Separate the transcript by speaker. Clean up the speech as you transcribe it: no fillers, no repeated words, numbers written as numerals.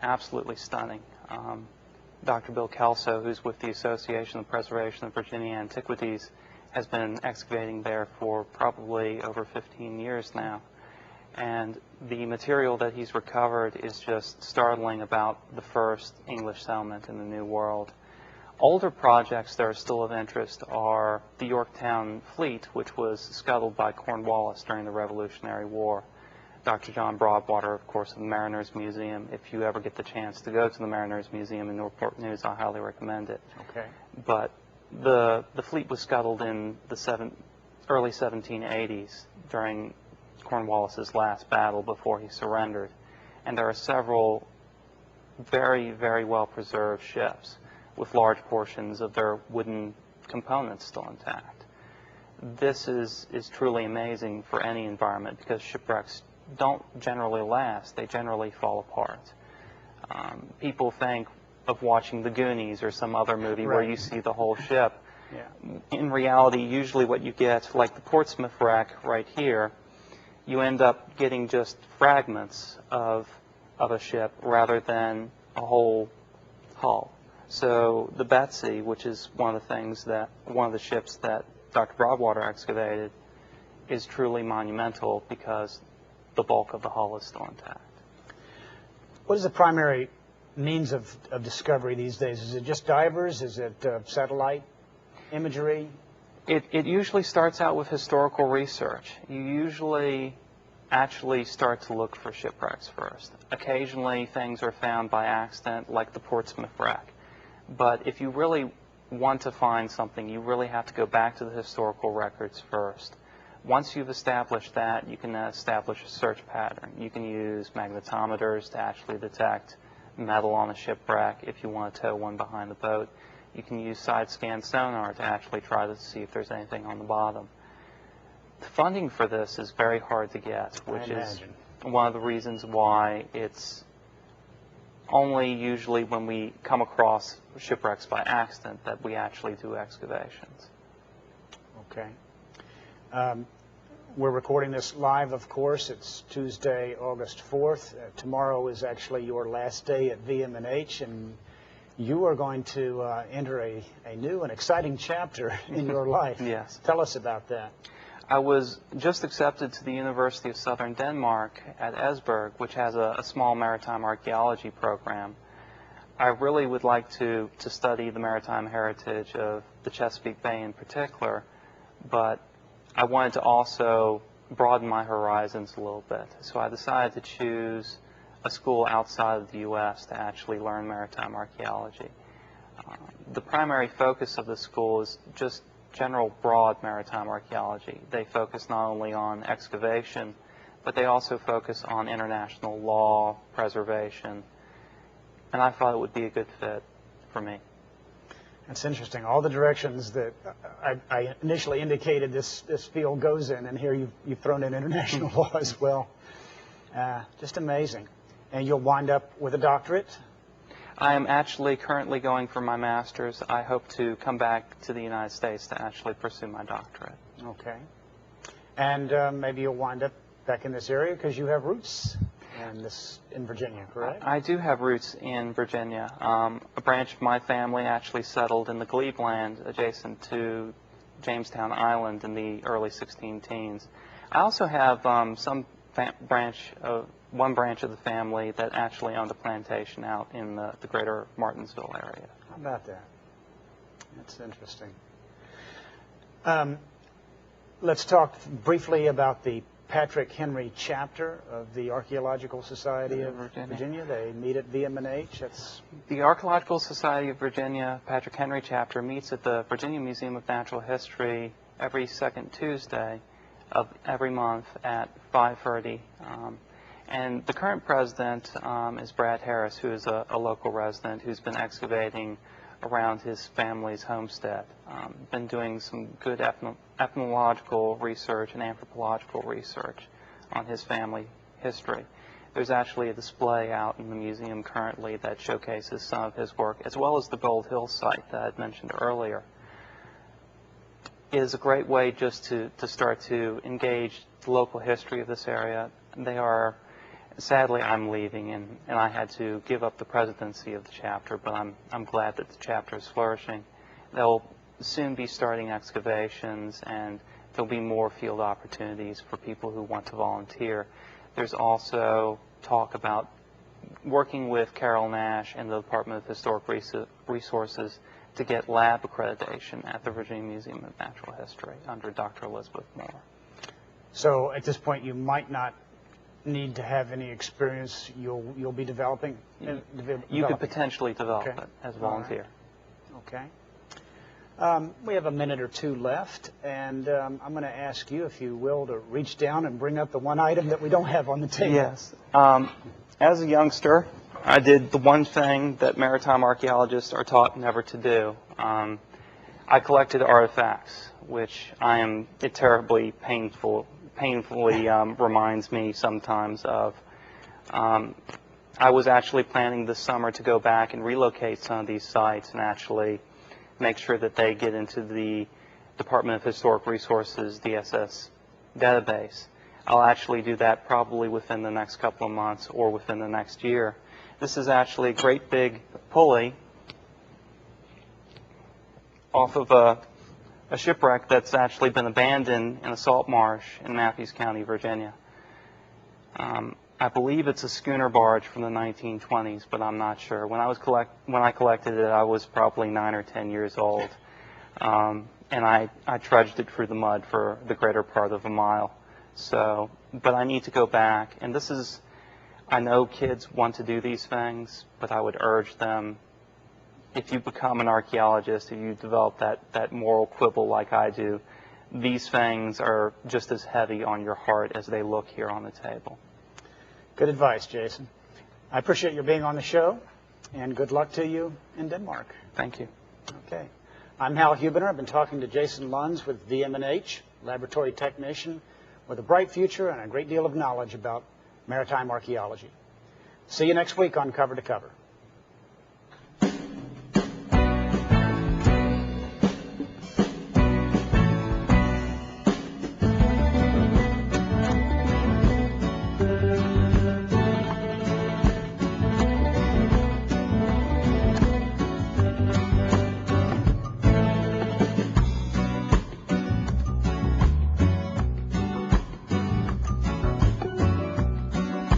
Speaker 1: absolutely stunning. Dr. Bill Kelso, who's with the Association of Preservation of Virginia Antiquities, has been excavating there for probably over 15 years now. And the material that he's recovered is just startling about the first English settlement in the New World. Older projects that are still of interest are the Yorktown Fleet, which was scuttled by Cornwallis during the Revolutionary War. Dr. John Broadwater, of course, of the Mariners Museum. If you ever get the chance to go to the Mariners Museum in Newport News, I highly recommend it.
Speaker 2: Okay.
Speaker 1: But the fleet was scuttled in the early 1780s during Cornwallis's last battle before he surrendered. And there are several very, very well preserved ships with large portions of their wooden components still intact. This is truly amazing for any environment because shipwrecks don't generally last. They generally fall apart. People think of watching The Goonies or some other movie where you see the whole ship.
Speaker 2: Yeah.
Speaker 1: In reality, usually what you get, like the Portsmouth wreck right here, you end up getting just fragments of a ship rather than a whole hull. So the Betsy, which is one of the ships that Dr. Broadwater excavated, is truly monumental because the bulk of the hull is still intact.
Speaker 2: What is the primary means of discovery these days? Is it just divers? Is it satellite imagery?
Speaker 1: It usually starts out with historical research. You usually actually start to look for shipwrecks first. Occasionally things are found by accident, like the Portsmouth wreck. But if you really want to find something, you really have to go back to the historical records first. Once you've established that, you can establish a search pattern. You can use magnetometers to actually detect metal on a shipwreck if you want to tow one behind the boat. You can use side-scan sonar to actually try to see if there's anything on the bottom. The funding for this is very hard to get, which is one of the reasons why it's only usually when we come across shipwrecks by accident that we actually do excavations.
Speaker 2: Okay. We're recording this live, of course. It's Tuesday, August 4th. Tomorrow is actually your last day at VM&H, and you are going to enter a new and exciting chapter in your life.
Speaker 1: Yes.
Speaker 2: Tell us about that.
Speaker 1: I was just accepted to the University of Southern Denmark at Esbjerg, which has a small maritime archaeology program. I really would like to study the maritime heritage of the Chesapeake Bay in particular, but I wanted to also broaden my horizons a little bit. So I decided to choose a school outside of the U.S. to actually learn maritime archaeology. The primary focus of the school is just general broad maritime archaeology. They focus not only on excavation, but they also focus on international law, preservation, and I thought it would be a good fit for me.
Speaker 2: That's interesting. All the directions that I initially indicated this field goes in, and here you've thrown in international law as well. Just amazing. And you'll wind up with a doctorate?
Speaker 1: I am actually currently going for my master's. I hope to come back to the United States to actually pursue my doctorate.
Speaker 2: Okay. And maybe you'll wind up back in this area because you have roots in Virginia, correct?
Speaker 1: I do have roots in Virginia. A branch of my family actually settled in the glebe land adjacent to Jamestown Island in the early 16 teens. I also have one branch of the family that actually owned a plantation out in the greater Martinsville area.
Speaker 2: How about that? That's interesting. Let's talk briefly about the Patrick Henry chapter of the Archaeological Society of Virginia. They meet at VM&H.
Speaker 1: The Archaeological Society of Virginia Patrick Henry chapter meets at the Virginia Museum of Natural History every second Tuesday of every month at 5:30. And the current president is Brad Harris, who is a local resident who's been excavating around his family's homestead. Been doing some good ethnological research and anthropological research on his family history. There's actually a display out in the museum currently that showcases some of his work, as well as the Gold Hill site that I mentioned earlier. It is a great way just to start to engage the local history of this area. They are Sadly, I'm leaving, and I had to give up the presidency of the chapter, but I'm glad that the chapter is flourishing. They'll soon be starting excavations, and there'll be more field opportunities for people who want to volunteer. There's also talk about working with Carol Nash and the Department of Historic Resources to get lab accreditation at the Virginia Museum of Natural History under Dr. Elizabeth Moore.
Speaker 2: So at this point, you might not need to have any experience. You'll be developing.
Speaker 1: You could potentially develop
Speaker 2: Okay.
Speaker 1: it as a volunteer.
Speaker 2: Okay. We have a minute or two left, and I'm going to ask you, if you will, to reach down and bring up the one item that we don't have on the table.
Speaker 1: Yes. As a youngster, I did the one thing that maritime archaeologists are taught never to do. I collected artifacts, which it terribly painfully reminds me sometimes of. I was actually planning this summer to go back and relocate some of these sites and actually make sure that they get into the Department of Historic Resources DSS database. I'll actually do that probably within the next couple of months or within the next year. This is actually a great big pulley off of a shipwreck that's actually been abandoned in a salt marsh in Matthews County, Virginia. I believe it's a schooner barge from the 1920s, but I'm not sure. When I collected it, I was probably 9 or 10 years old, and I trudged it through the mud for the greater part of a mile. So, but I need to go back, and I know kids want to do these things, but I would urge them, if you become an archaeologist, if you develop that moral quibble like I do, these things are just as heavy on your heart as they look here on the table.
Speaker 2: Good advice, Jason. I appreciate your being on the show, and good luck to you in Denmark.
Speaker 1: Thank you.
Speaker 2: Okay. I'm Hal Hubener. I've been talking to Jason Lunds with VMNH, laboratory technician with a bright future and a great deal of knowledge about maritime archaeology. See you next week on Cover to Cover.